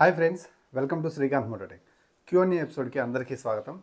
Hi friends, welcome to Srikanth Mototech. Q&A ఎపిసోడ్కి అందరికీ స్వాగతం.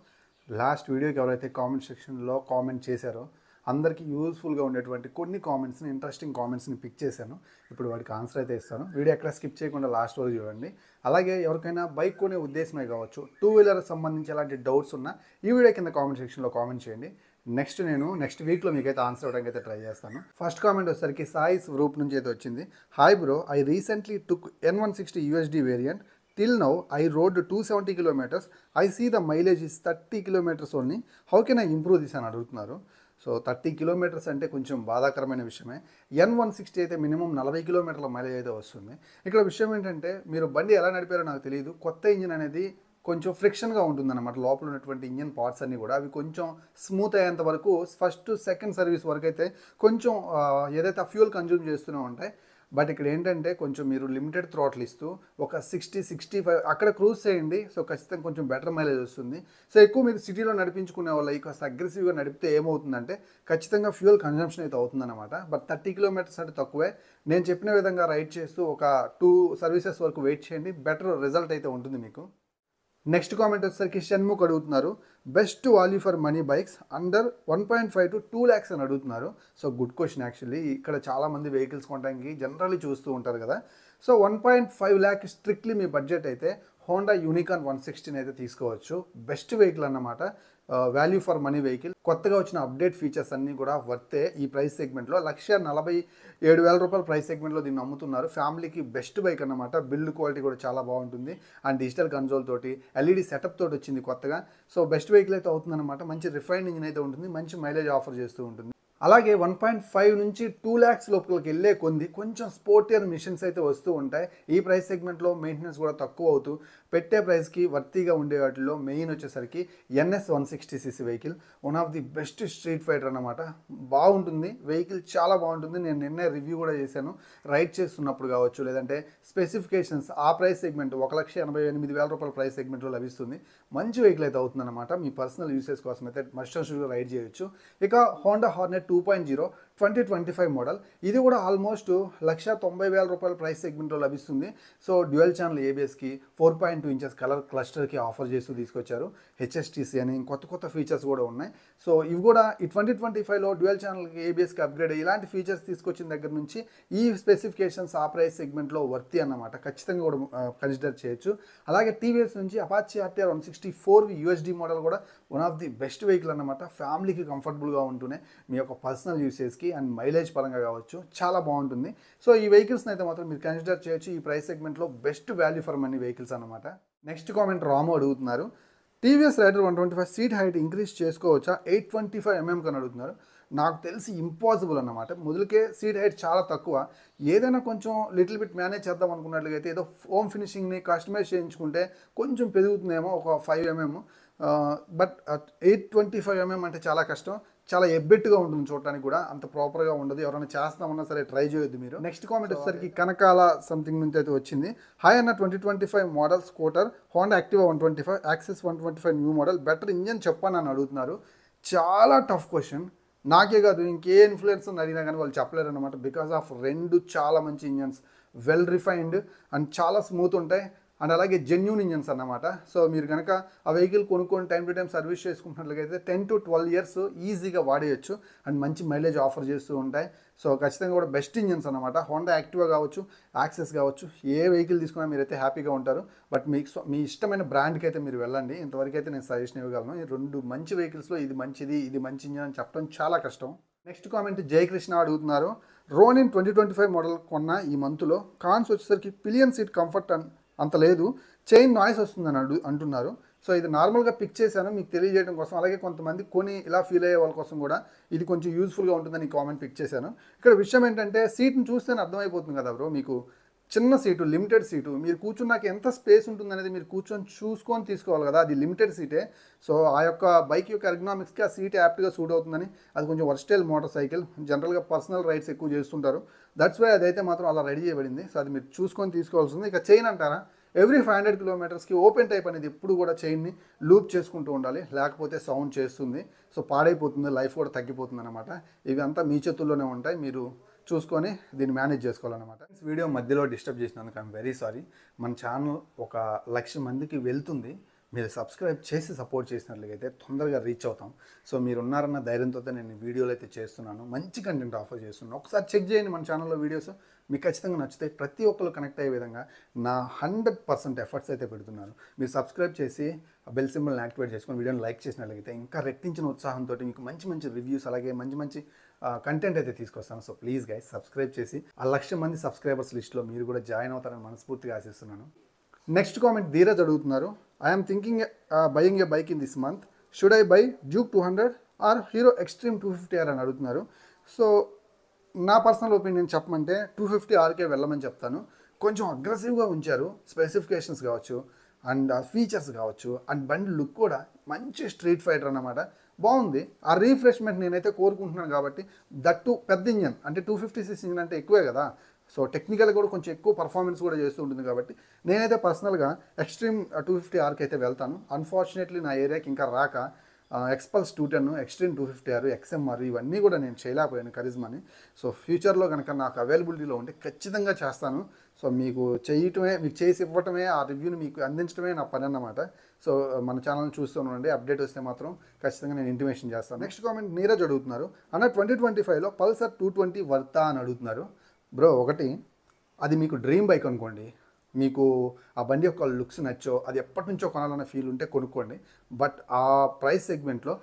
Last వీడియోకి ఎవరైతే కామెంట్ సెక్షన్లో కామెంట్ చేశారో అందరికీ యూస్ఫుల్గా ఉండేటువంటి కొన్ని కామెంట్స్ని, ఇంట్రెస్టింగ్ కామెంట్స్ని పిక్ చేశాను. ఇప్పుడు వాటికి ఆన్సర్ అయితే ఇస్తాను. వీడియో ఎక్కడ స్కిప్ చేయకుండా లాస్ట్ వరకు చూడండి. అలాగే ఎవరికైనా బైక్ కొనే ఉద్దేశమే కావచ్చు, టూ వీలర్ సంబంధించి ఎలాంటి డౌట్స్ ఉన్నా ఈ వీడియో కింద కామెంట్ సెక్షన్లో కామెంట్ చేయండి. నెక్స్ట్ వీక్లో మీకైతే ఆన్సర్ ఇవ్వడానికి అయితే ట్రై చేస్తాను. ఫస్ట్ కామెంట్ వచ్చేసరికి సాయిస్ గ్రూప్ నుంచి అయితే వచ్చింది. Hi bro, I recently took N160 USD variant. Till now, I rode 270 kilometers. I see the mileage is 30 kilometers only. How can I improve this అని అడుగుతున్నారు. సో 30 కిలోమీటర్స్ అంటే కొంచెం బాధాకరమైన విషయమే. N160 అయితే మినిమం 40 కిలోమీటర్ల మైలేజ్ అయితే వస్తుంది. ఇక్కడ విషయం ఏంటంటే, మీరు బండి ఎలా నడిపారో నాకు తెలియదు. కొత్త ఇంజిన్ అనేది కొంచెం ఫ్రిక్షన్గా ఉంటుందన్నమాట. లోపల ఉన్నటువంటి ఇంజిన్ పార్ట్స్ అన్నీ కూడా అవి కొంచెం స్మూత్ అయ్యేంత వరకు ఫస్ట్ సెకండ్ సర్వీస్ వరకు అయితే కొంచెం ఏదైతే ఫ్యూయల్ కన్జ్యూమ్ చేస్తూనే ఉంటాయి. బట్ ఇక్కడ ఏంటంటే కొంచెం మీరు లిమిటెడ్ థ్రాటిల్ ఇస్తూ ఒక 60-65 అక్కడ క్రూజ్ చేయండి. సో ఖచ్చితంగా కొంచెం బెటర్ మైలేజ్ వస్తుంది. సో ఎక్కువ మీరు సిటీలో నడిపించుకునే వాళ్ళు కాస్త అగ్రెసివ్గా నడిపితే ఏమవుతుందంటే ఖచ్చితంగా ఫ్యూయల్ కన్జంప్షన్ అయితే అవుతుందన్నమాట. బట్ 30 కిలోమీటర్స్ అంటే తక్కువే. నేను చెప్పిన విధంగా రైడ్ చేస్తూ ఒక 2 సర్వీసెస్ వరకు వెయిట్ చేయండి. బెటర్ రిజల్ట్ అయితే ఉంటుంది మీకు. నెక్స్ట్ కామెంట్ వచ్చేసరికి షణ్ముఖ్ అడుగుతున్నారు, best value for money bikes under 1.5 to 2 lakhs అని అడుగుతున్నారు. So good question actually. ఇక్కడ చాలామంది వెహికల్స్ కొనడానికి జనరల్లీ చూస్తూ ఉంటారు కదా. సో 1.5 lakh స్ట్రిక్ట్లీ మీ బడ్జెట్ అయితే హోండా యూనికార్న్ 160 అయితే తీసుకోవచ్చు. బెస్ట్ వెహికల్ అన్నమాట. Value for money vehicle. కొత్తగా వచ్చిన అప్డేట్ ఫీచర్స్ అన్నీ కూడా వర్తే ఈ ప్రైస్ సెగ్మెంట్లో. 1,47,000 రూపాయల ప్రైస్ సెగ్మెంట్లో దీన్ని అమ్ముతున్నారు. ఫ్యామిలీకి బెస్ట్ బైక్ అన్నమాట. బిల్డ్ క్వాలిటీ కూడా చాలా బాగుంటుంది. అండ్ డిజిటల్ కన్సోల్ తోటి LED సెటప్ తోటి వచ్చింది కొత్తగా. సో బెస్ట్ వెహికల్ అయితే అవుతుందన్నమాట. మంచి రిఫైన్డ్ ఇంజిన్ అయితే ఉంటుంది. మంచి మైలేజ్ ఆఫర్ చేస్తూ ఉంటుంది. అలాగే 1.5 నుంచి 2 lakhs లోపలికి వెళ్ళే కొంచెం స్పోర్టియర్ మిషన్స్ అయితే వస్తూ ఉంటాయి. ఈ ప్రైస్ సెగ్మెంట్లో మెయింటెనెన్స్ కూడా తక్కువ అవుతూ పెట్టే ప్రైస్కి వర్తీగా ఉండే వాటిలో మెయిన్ వచ్చేసరికి NS 160cc vehicle. One of the best street fighter అన్నమాట. బాగుంటుంది వెహికల్, చాలా బాగుంటుంది. నేను నిన్నే రివ్యూ కూడా చేశాను. రైడ్ చేస్తున్నప్పుడు కావచ్చు, లేదంటే స్పెసిఫికేషన్స్ ఆ ప్రైస్ సెగ్మెంట్ 1,88,000 రూపాయల ప్రైస్ సెగ్మెంట్లో లభిస్తుంది. మంచి వెహికల్ అయితే అవుతుందన్నమాట. మీ పర్సనల్ యూసేజ్ కోసం అయితే మస్ట్ అండ్ షుడ్గా రైడ్ చేయొచ్చు. ఇక హోండా హార్నెట్ 2.0 2025 మోడల్. ఇది కూడా ఆల్మోస్ట్ 1,90,000 రూపాయల ప్రైస్ సెగ్మెంట్లో లభిస్తుంది. సో డ్యూయల్ ఛానల్ ABSకి 4.2 inches కలర్ క్లస్టర్కి ఆఫర్ చేస్తూ తీసుకొచ్చారు. HSTC అని కొత్త ఫీచర్స్ కూడా ఉన్నాయి. సో ఇవి కూడా ఈ 2025లో డ్యూయల్ ఛానల్ ABSకి అప్గ్రేడ్ ఇలాంటి ఫీచర్స్ తీసుకొచ్చిన దగ్గర నుంచి ఈ స్పెసిఫికేషన్స్ ఆ ప్రైస్ సెగ్మెంట్లో వర్తి అన్నమాట. ఖచ్చితంగా కూడా కన్సిడర్ చేయొచ్చు. అలాగే TVS నుంచి అపాచీ RTR 164 USD మోడల్ కూడా one of the best vehicle అన్నమాట. ఫ్యామిలీకి కంఫర్టబుల్గా ఉంటూనే మీ యొక్క పర్సనల్ యూసేజ్కి అండ్ మైలేజ్ పరంగా కావచ్చు చాలా బాగుంటుంది. సో ఈ వెహికల్స్ని అయితే మాత్రం మీరు కన్సిడర్ చేయొచ్చు. ఈ ప్రైస్ సెగ్మెంట్లో best value for money vehicles అన్నమాట. నెక్స్ట్ కామెంట్ రాము అడుగుతున్నారు, TVS rider 125 seat height increase చేసుకోవచ్చా 825 mm అని అడుగుతున్నారు. నాకు తెలిసి ఇంపాసిబుల్ అన్నమాట. మొదలుకే సీట్ హైట్ చాలా తక్కువ. ఏదైనా కొంచెం లిటిల్ బిట్ మేనేజ్ చేద్దాం అనుకున్నట్లయితే ఏదో ఫోమ్ ఫినిషింగ్ని కస్టమైజ్ చేయించుకుంటే కొంచెం పెరుగుతుందేమో ఒక 5 mm. బట్ 825 mm అంటే చాలా కష్టం. చాలా ఎబ్బెట్టుగా ఉంటుంది చూడటానికి కూడా. అంత ప్రాపర్గా ఉండదు. ఎవరైనా చేస్తామన్నా సరే ట్రై చేయొద్దు మీరు. నెక్స్ట్ కామెంట్ వచ్చేసరికి కనకాల సంథింగ్ నుంచి అయితే వచ్చింది. హాయ్ అన్న, 2025 model scooter Honda Activa 125 access 125 new model better engine చెప్పని అని అడుగుతున్నారు. చాలా టఫ్ క్వశ్చన్. నాకే కాదు ఇంకే ఇన్ఫ్లుయెన్సర్ని అడిగినా కానీ వాళ్ళు చెప్పలేరు అనమాట. బికాస్ ఆఫ్ రెండు చాలా మంచి ఇంజన్స్, వెల్ రిఫైన్డ్ అండ్ చాలా స్మూత్ ఉంటాయి. అండ్ అలాగే జెన్యూన్ ఇంజన్స్ అన్నమాట. సో మీరు కనుక ఆ వెహికల్ కొనుక్కొని టైం టు టైం సర్వీస్ చేసుకుంటున్నట్లయితే 10 to 12 years ఈజీగా వాడేయచ్చు. అండ్ మంచి మైలేజ్ ఆఫర్ చేస్తూ ఉంటాయి. సో ఖచ్చితంగా కూడా బెస్ట్ ఇంజన్స్ అనమాట. హోండా యాక్టివా కావచ్చు, యాక్సెస్ కావచ్చు, ఏ వెహికల్ తీసుకున్నా మీరైతే హ్యాపీగా ఉంటారు. బట్ మీ ఇష్టమైన బ్రాండ్కి అయితే మీరు వెళ్ళండి. ఇంతవరకు అయితే నేను సజెషన్ ఇవ్వగలను. ఈ రెండు మంచి వెహికల్స్లో ఇది మంచిది, ఇది మంచి ఇంజన్ అని చెప్పడం చాలా కష్టం. నెక్స్ట్ కామెంట్ జయకృష్ణ అడుగుతున్నారు, రోనిన్ 2025 మోడల్ కొన్న ఈ మంత్లో కాన్స్ వచ్చేసరికి పిలియన్ సీట్ కంఫర్ట్ అంత లేదు, చైన్ నాయిస్ వస్తుందని అంటున్నారు. సో ఇది నార్మల్గా పిక్ చేశాను మీకు తెలియజేయడం కోసం. అలాగే కొంతమంది కొని ఇలా ఫీల్ అయ్యే వాళ్ళ కోసం కూడా ఇది కొంచెం యూస్ఫుల్గా ఉంటుందని కామెంట్ పిక్ చేశాను. ఇక్కడ విషయం ఏంటంటే సీట్ని చూస్తేనే అర్థమైపోతుంది కదా బ్రో. మీకు చిన్న సీటు, లిమిటెడ్ సీటు, మీరు కూర్చున్నాక ఎంత స్పేస్ ఉంటుందనేది మీరు కూర్చొని చూసుకొని తీసుకోవాలి కదా. అది లిమిటెడ్ సీటే. సో ఆ యొక్క బైక్ యొక్క ఎర్గనామిక్స్కి ఆ సీట్ యాప్ట్గా సూట్ అవుతుందని. అది కొంచెం వర్స్టైల్ మోటార్ సైకిల్, జనరల్గా పర్సనల్ రైడ్స్ ఎక్కువ చేస్తుంటారు. దట్స్ వై అదైతే మాత్రం అలా రెడీ చేయబడింది. సో అది మీరు చూసుకొని తీసుకోవాల్సింది. ఇక చైన్ అంటారా, ఎవ్రీ 500 kilometers ఓపెన్ టైప్ అనేది ఎప్పుడు కూడా చైన్ని లూప్ చేసుకుంటూ ఉండాలి. లేకపోతే సౌండ్ చేస్తుంది. సో పాడైపోతుంది, లైఫ్ కూడా తగ్గిపోతుంది అనమాట. ఇవి అంతా మీ చేతుల్లోనే ఉంటాయి. మీరు చూసుకొని దీన్ని మేనేజ్ చేసుకోవాలన్నమాట. వీడియో మధ్యలో డిస్టర్బ్ చేసినందుకు ఐఎమ్ వెరీ సారీ. మన ఛానల్ 1,00,000 మందికి వెళ్తుంది. మీరు సబ్స్క్రైబ్ చేసి సపోర్ట్ చేసినట్లయితే తొందరగా రీచ్ అవుతాం. సో మీరు ఉన్నారన్న ధైర్యంతో నేను వీడియోలు అయితే చేస్తున్నాను, మంచి కంటెంట్ ఆఫర్ చేస్తున్నాను. ఒకసారి చెక్ చేయండి మన ఛానల్లో వీడియోస్, మీకు ఖచ్చితంగా నచ్చుతాయి. ప్రతి ఒక్కరు కనెక్ట్ అయ్యే విధంగా నా 100% ఎఫర్ట్స్ అయితే పెడుతున్నాను. మీరు సబ్స్క్రైబ్ చేసి బెల్ సింబల్ని యాక్టివేట్ చేసుకొని వీడియోని లైక్ చేసినట్లయితే ఇంకా రెట్టించిన ఉత్సాహంతో మీకు మంచి మంచి రివ్యూస్ అలాగే మంచి మంచి కంటెంట్ అయితే తీసుకొస్తాను. సో ప్లీజ్ గైస్ సబ్స్క్రైబ్ చేసి 1,00,000 మంది సబ్స్క్రైబర్స్ లిస్ట్లో మీరు కూడా జాయిన్ అవుతారని మనస్ఫూర్తిగా ఆశిస్తున్నాను. నెక్స్ట్ కామెంట్ ధీరజ్ అడుగుతున్నారు. I'm thinking buying a bike in this month, should I buy Duke 200 or Hero Xtreme 250R అని అడుగుతున్నారు. సో నా పర్సనల్ ఒపీనియన్ చెప్పమంటే 250Rకే వెళ్ళమని చెప్తాను. కొంచెం అగ్రెసివ్గా ఉంచారు, స్పెసిఫికేషన్స్ కావచ్చు అండ్ ఫీచర్స్ కావచ్చు అండ్ బండి లుక్ కూడా మంచి స్ట్రీట్ ఫైటర్ అన్నమాట. బాగుంది. ఆ రీఫ్రెష్మెంట్ నేనైతే కోరుకుంటున్నాను కాబట్టి దట్టు పెద్ద ఇంజన్ అంటే 250cc ఇంజన్ అంటే ఎక్కువే కదా. సో టెక్నికల్గా కూడా కొంచెం ఎక్కువ పర్ఫార్మెన్స్ కూడా చేస్తూ ఉంటుంది కాబట్టి నేనైతే పర్సనల్గా ఎక్స్ట్రీమ్ 250Rకి అయితే వెళ్తాను. అన్ఫార్చునేట్లీ నా ఏరియాకి ఇంకా రాక ఎక్స్పల్స్ 210, ఎక్స్ట్రీమ్ 250R, XMR ఇవన్నీ కూడా నేను చేయలేకపోయాను కరిజ్మాని. సో ఫ్యూచర్లో కనుక నాకు అవైలబిలిటీలో ఉంటే ఖచ్చితంగా చేస్తాను. సో మీకు చేయటమే, మీకు చేసి ఇవ్వటమే, ఆ రివ్యూని మీకు అందించడమే నా పని అన్నమాట. సో మన ఛానల్ని చూస్తూ ఉండండి, అప్డేట్ వస్తే మాత్రం ఖచ్చితంగా నేను ఇంటిమేషన్ చేస్తాను. నెక్స్ట్ కామెంట్ నీరజ్ అడుగుతున్నారు. అన్న 2025లో పల్సర్ 220 వర్తా అని అడుగుతున్నారు. బ్రో ఒకటి, అది మీకు డ్రీమ్ బైక్ అనుకోండి, మీకు ఆ బండి యొక్క లుక్స్ నచ్చో, అది ఎప్పటి నుంచో కొనాలన్న ఫీల్ ఉంటే కొనుక్కోండి. బట్ ఆ ప్రైస్ సెగ్మెంట్లో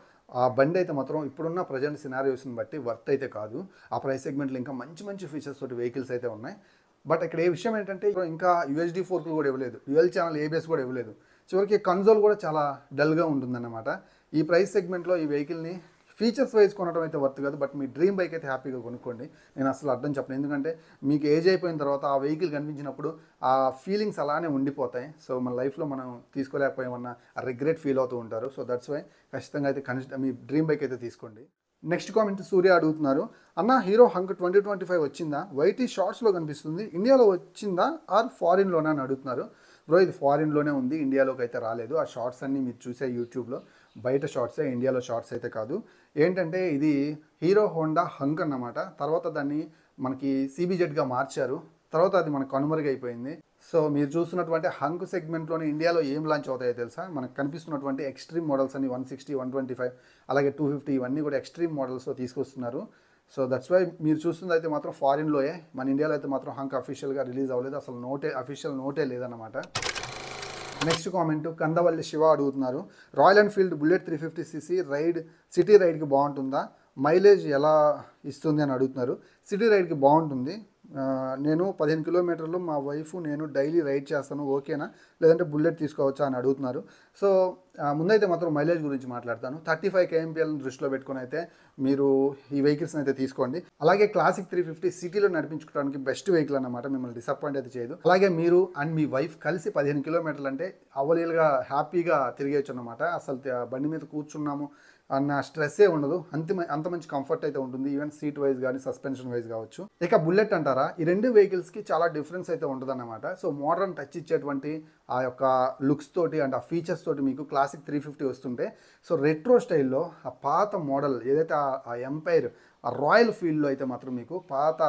ఆ బండి అయితే మాత్రం ఇప్పుడున్న ప్రజెంట్ సినారియోస్ని బట్టి వర్త్ అయితే కాదు. ఆ ప్రైస్ సెగ్మెంట్లో ఇంకా మంచి మంచి ఫీచర్స్ తోటి వెహికల్స్ అయితే ఉన్నాయి. బట్ ఇక్కడ ఏ విషయం ఏంటంటే ఇంకా UHD ఫోర్కులు కూడా ఇవ్వలేదు, డ్యూయల్ ఛానల్ ABS కూడా ఇవ్వలేదు. చివరికి కన్సోల్ కూడా చాలా డల్గా ఉంటుందన్నమాట. ఈ ప్రైస్ సెగ్మెంట్లో ఈ వెహికల్ని ఫీచర్స్ వైజ్ కొనడం అయితే వర్త్ కాదు. బట్ మీ డ్రీమ్ బైక్ అయితే హ్యాపీగా కొనుక్కోండి. నేను అసలు అర్థం చెప్పను, ఎందుకంటే మీకు ఏజ్ అయిపోయిన తర్వాత ఆ వెహికల్ కనిపించినప్పుడు ఆ ఫీలింగ్స్ అలానే ఉండిపోతాయి. సో మన లైఫ్లో మనం తీసుకోలేకపోయామన్న రిగ్రెట్ ఫీల్ అవుతూ ఉంటారు. సో దట్స్ వై ఖచ్చితంగా అయితే మీ డ్రీమ్ బైక్ అయితే తీసుకోండి. నెక్స్ట్ కామెంట్ సూర్య అడుగుతున్నారు. అన్న హీరో హంక్ 2025 వచ్చిందా? వైటీ షార్ట్స్లో కనిపిస్తుంది, ఇండియాలో వచ్చిందా ఆర్ ఫారిన్లోనా అని అడుగుతున్నారు. బ్రో ఇది ఫారిన్లోనే ఉంది, ఇండియాలోకి అయితే రాలేదు. ఆ షార్ట్స్ అన్నీ మీరు చూసే యూట్యూబ్లో బయట షార్ట్సే, ఇండియాలో షార్ట్స్ అయితే కాదు. ఏంటంటే ఇది హీరో హోండా హంక్ అన్నమాట. తర్వాత దాన్ని మనకి CBZగా మార్చారు, తర్వాత అది మనకు కనుమరుగైపోయింది. సో మీరు చూస్తున్నటువంటి హంక్ సెగ్మెంట్లోనే ఇండియాలో ఏం లాంచ్ అవుతాయో తెలుసా? మనకు కనిపిస్తున్నటువంటి ఎక్స్ట్రీమ్ మోడల్స్ అన్ని 160, 125 అలాగే 250 ఇవన్నీ కూడా ఎక్స్ట్రీమ్ మోడల్స్తో తీసుకొస్తున్నారు. సో దట్స్ వై మీరు చూస్తుంది అయితే మాత్రం ఫారిన్లోయే. మన ఇండియాలో అయితే మాత్రం హంక్ అఫీషియల్గా రిలీజ్ అవ్వలేదు, అసలు అఫీషియల్ నోటే లేదన్నమాట. నెక్స్ట్ కామెంట్ కందవల్లి శివ అడుగుతున్నారు. Royal Enfield bullet 350cc city రైడ్కి బాగుంటుందా? మైలేజ్ ఎలా ఇస్తుంది అని అడుగుతున్నారు. సిటీ రైడ్కి బాగుంటుంది. నేను 15 కిలోమీటర్లు మా వైఫ్ నేను డైలీ రైడ్ చేస్తాను, ఓకేనా? లేదంటే బుల్లెట్ తీసుకోవచ్చా అని అడుగుతున్నారు. సో ముందైతే మాత్రం మైలేజ్ గురించి మాట్లాడతాను. 35 kmpl దృష్టిలో పెట్టుకుని అయితే మీరు ఈ వెహికల్స్ని అయితే తీసుకోండి. అలాగే క్లాసిక్ 350 సిటీలో నడిపించుకోవడానికి బెస్ట్ వెహికల్ అన్నమాట, మిమ్మల్ని డిసప్పాయింట్ అయితే చేయదు. అలాగే మీరు అండ్ మీ వైఫ్ కలిసి 15 కిలోమీటర్లు అంటే అవలీలుగా హ్యాపీగా తిరిగేయచ్చు అన్నమాట. అసలు బండి మీద కూర్చున్నాము అన్న స్ట్రెస్సే ఉండదు, అంత మంచి కంఫర్ట్ అయితే ఉంటుంది, ఈవెన్ సీట్ వైజ్ కానీ సస్పెన్షన్ వైజ్ కావచ్చు. ఇక బుల్లెట్ అంటారా, ఈ రెండు వెహికల్స్కి చాలా డిఫరెన్స్ అయితే ఉంటుంది అన్నమాట. సో మోడర్న్ టచ్ ఇచ్చేటువంటి ఆ యొక్క లుక్స్ తోటి అండ్ ఆ ఫీచర్స్ తోటి మీకు క్లాసిక్ 350 వస్తుంటే, సో రెట్రో స్టైల్లో ఆ పాత మోడల్ ఏదైతే ఆ ఎంపైర్ ఆ రాయల్ ఫీల్డ్లో అయితే మాత్రం మీకు పాత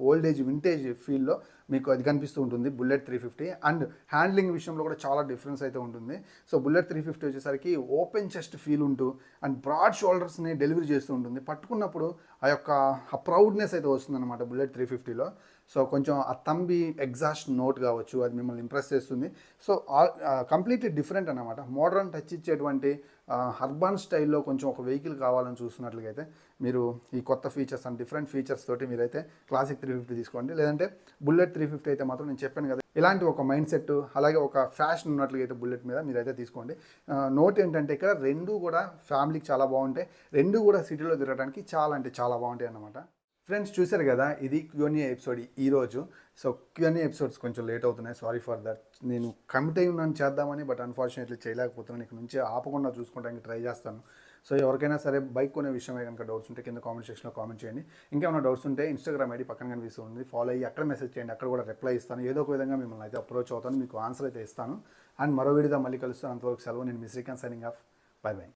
ఓల్డేజ్ వింటేజ్ ఫీల్డ్లో మీకు అది కనిపిస్తూ ఉంటుంది బుల్లెట్ 350. అండ్ హ్యాండ్లింగ్ విషయంలో కూడా చాలా డిఫరెన్స్ అయితే ఉంటుంది. సో బుల్లెట్ 350 వచ్చేసరికి ఓపెన్ చెస్ట్ ఫీల్ ఉంటూ అండ్ బ్రాడ్ షోల్డర్స్ని డెలివరీ చేస్తూ ఉంటుంది. పట్టుకున్నప్పుడు ఆ యొక్క ఆ ప్రౌడ్నెస్ అయితే వస్తుందన్నమాట బుల్లెట్ 350లో. సో కొంచెం ఆ తంబి ఎగ్జాస్ట్ నోట్ కావచ్చు, అది మిమ్మల్ని ఇంప్రెస్ చేస్తుంది. సో కంప్లీట్లీ డిఫరెంట్ అన్నమాట. మోడర్న్ టచ్ ఇచ్చేటువంటి అర్బన్ స్టైల్లో కొంచెం ఒక వెహికల్ కావాలని చూస్తున్నట్లయితే మీరు ఈ కొత్త ఫీచర్స్ అండ్ డిఫరెంట్ ఫీచర్స్ తోటి మీరైతే క్లాసిక్ 350 తీసుకోండి. లేదంటే బుల్లెట్ 350 అయితే మాత్రం నేను చెప్పాను కదా, ఇలాంటి ఒక మైండ్ సెట్ అలాగే ఒక ఫ్యాషన్ ఉన్నట్లయితే బుల్లెట్ మీద మీరైతే తీసుకోండి. నోట్ ఏంటంటే ఇక్కడ రెండు కూడా ఫ్యామిలీకి చాలా బాగుంటాయి, రెండు కూడా సిటీలో తిరగడానికి చాలా అంటే చాలా బాగుంటాయి అన్నమాట. ఫ్రెండ్స్ చూశారు కదా, ఇది Q&A ఎపిసోడ్ ఈరోజు. సో Q&A ఎపిసోడ్స్ కొంచెం లేట్ అవుతున్నాయి, సారీ ఫర్ దట్. నేను కమిట్ అయి ఉన్నాను చేద్దామని, బట్ అన్ఫార్చునేట్లీ చేయలేకపోతున్నాను. ఇక్కడ నుంచి ఆపకుండా చూసుకోవడానికి ట్రై చేస్తాను. సో ఎవరికైనా సరే బైక్ కొనే విషయమే కనుక డౌట్స్ ఉంటే కింద కామెంట్ సెక్షన్లో కామెంట్ చేయండి. ఇంకేమైనా డౌట్స్ ఉంటే Instagram ID పక్కన కనిపిస్తుంది, ఫాలో అయ్యి అక్కడ మెసేజ్ చేయండి, అక్కడ కూడా రిప్లై ఇస్తాను. ఏదో ఒక విధంగా మిమ్మల్ని అయితే అప్రోచ్ అవుతాను, మీకు ఆన్సర్ అయితే ఇస్తాను. అండ్ మరో వీడియోతో మళ్ళీ కలుస్తాను. అంతవరకు సెలవు. నేను మీ Srikanth signing off. Bye by.